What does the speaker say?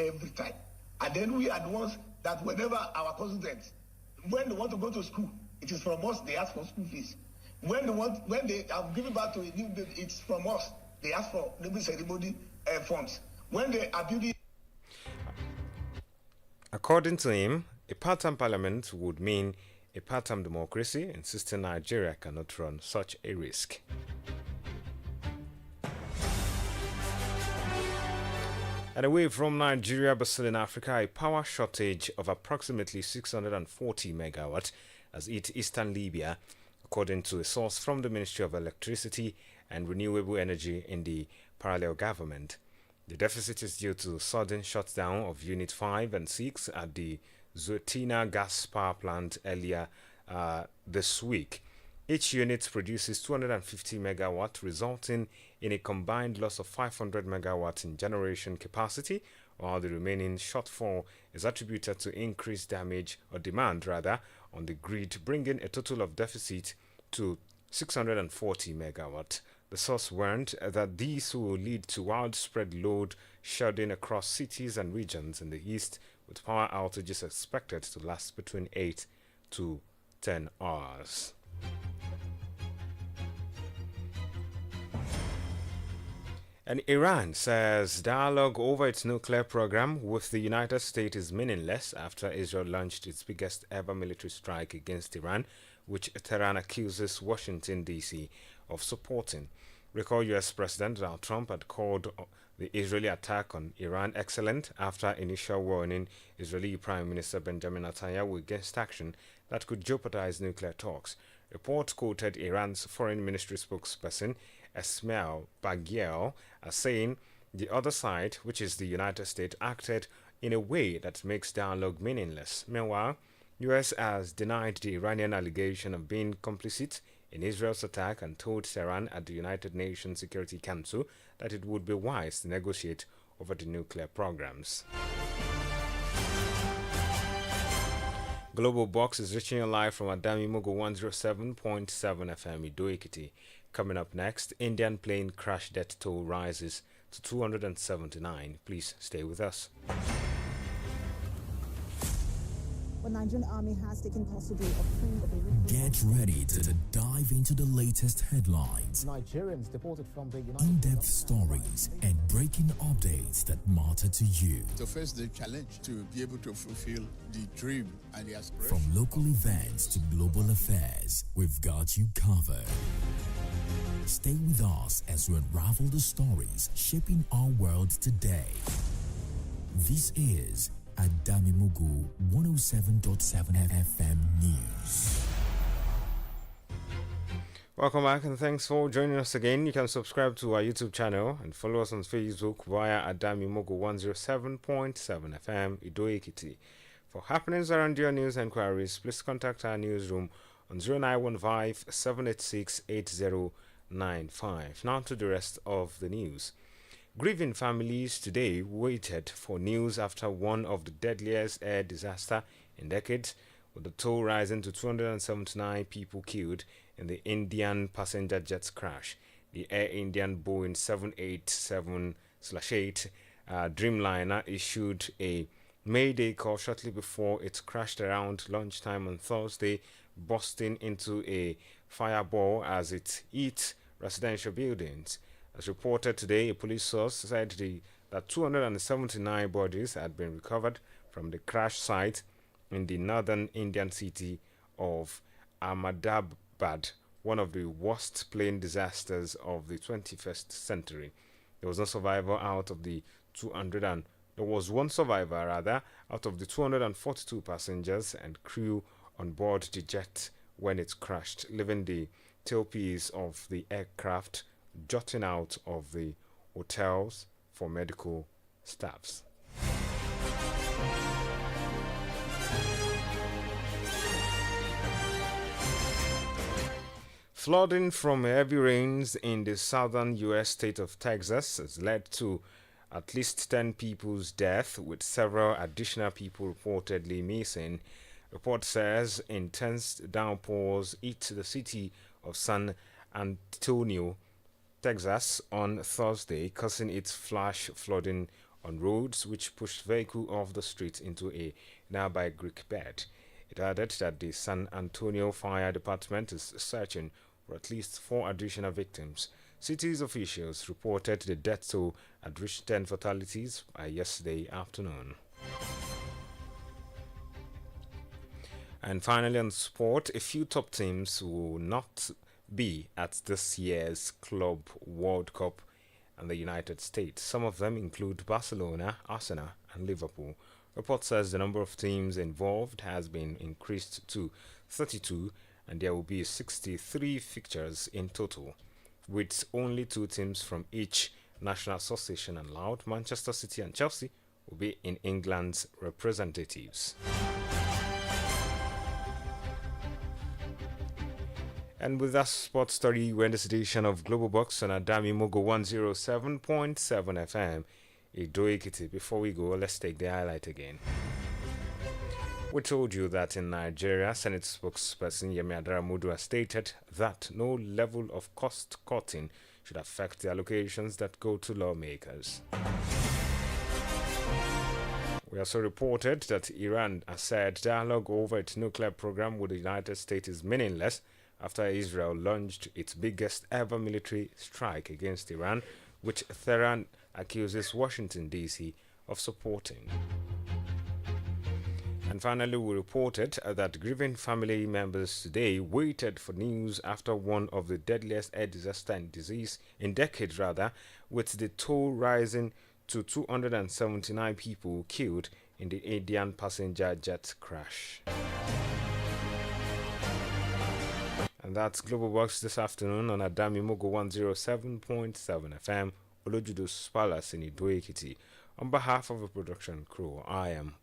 every time. And then we are the ones that whenever our constituents, when they want to go to school, it is from us they ask for school fees. When they are giving back to a new baby, it's from us. They ask for naming ceremony funds. When they are building. According to him, a part-time parliament would mean a part-time democracy, insisting Nigeria cannot run such a risk. And away from Nigeria, but still in Africa, a power shortage of approximately 640 megawatts has hit eastern Libya, according to a source from the Ministry of Electricity and Renewable Energy in the parallel government. The deficit is due to sudden shutdown of Unit 5 and 6 at the Zotina gas power plant earlier this week. Each unit produces 250 megawatts, resulting in a combined loss of 500 megawatts in generation capacity, while the remaining shortfall is attributed to increased damage or demand rather on the grid, bringing a total of deficit to 640 megawatts. The source warned that these will lead to widespread load shedding across cities and regions in the east, with power outages expected to last between 8 to 10 hours. And Iran says dialogue over its nuclear program with the United States is meaningless after Israel launched its biggest ever military strike against Iran, which Tehran accuses Washington, D.C. of supporting. Recall U.S. President Donald Trump had called the Israeli attack on Iran excellent after initial warning Israeli Prime Minister Benjamin Netanyahu against action that could jeopardize nuclear talks. Reports quoted Iran's foreign ministry spokesperson Esmail Baghiel as saying the other side, which is the United States, acted in a way that makes dialogue meaningless. Meanwhile, U.S. has denied the Iranian allegation of being complicit in Israel's attack and told Tehran at the United Nations Security Council that it would be wise to negotiate over the nuclear programs. Global Box is reaching you live from Adamimogo 107.7 FM Ido-Ekiti. Coming up next, Indian plane crash death toll rises to 279. Please stay with us. The Nigerian Army has taken custody of 2 of the... Get ready to dive into the latest headlines, Nigerians deported from the United in-depth stories, and breaking updates that matter to you. To face the challenge, to be able to fulfill the dream and the aspiration. From local events to global affairs, we've got you covered. Stay with us as we unravel the stories shaping our world today. This is Adamimogo 107.7 FM News. Welcome back and thanks for joining us again. You can subscribe to our YouTube channel and follow us on Facebook via Adamimogo 107.7 FM Ido-Ekiti. For happenings around your news and queries, please contact our newsroom on 0915 786 8095. Now to the rest of the news. Grieving families today waited for news after one of the deadliest air disaster in decades, with the toll rising to 279 people killed in the Indian passenger jets crash. The Air Indian Boeing 787-8 Dreamliner issued a Mayday call shortly before it crashed around lunchtime on Thursday, bursting into a fireball as it hit residential buildings. As reported today, a police source said that 279 bodies had been recovered from the crash site in the northern Indian city of Ahmedabad, one of the worst plane disasters of the 21st century. There was one survivor out of the 242 passengers and crew on board the jet when it crashed, leaving the tailpiece of the aircraft jutting out of the hotels for medical staffs. Flooding from heavy rains in the southern U.S. state of Texas has led to at least 10 people's death, with several additional people reportedly missing. Report says intense downpours hit the city of San Antonio, Texas on Thursday, causing its flash flooding on roads, which pushed vehicle off the street into a nearby creek bed. It added that the San Antonio Fire Department is searching for at least 4 additional victims. City's officials reported the death toll had reached 10 fatalities by yesterday afternoon. And finally, on sport, a few top teams will not be at this year's Club World Cup in the United States. Some of them include Barcelona, Arsenal, and Liverpool. Report says the number of teams involved has been increased to 32, and there will be 63 fixtures in total, with only 2 teams from each national association allowed. Manchester City and Chelsea will be in England's representatives. And with that sports story, we end this edition of Global Box on Adamimogo 107.7 FM. Ekiti. Before we go, let's take the highlight again. We told you that in Nigeria, Senate spokesperson Yemi Adamimogo has stated that no level of cost cutting should affect the allocations that go to lawmakers. We also reported that Iran has said dialogue over its nuclear program with the United States is meaningless after Israel launched its biggest ever military strike against Iran, which Tehran accuses Washington, D.C. of supporting. And finally, we reported that grieving family members today waited for news after one of the deadliest air disaster in decades, with the toll rising to 279 people killed in the Indian passenger jet crash. And that's Global Box this afternoon on Adamimogo 107.7 FM, Olajudo's Palace in Ekiti. On behalf of the production crew, I am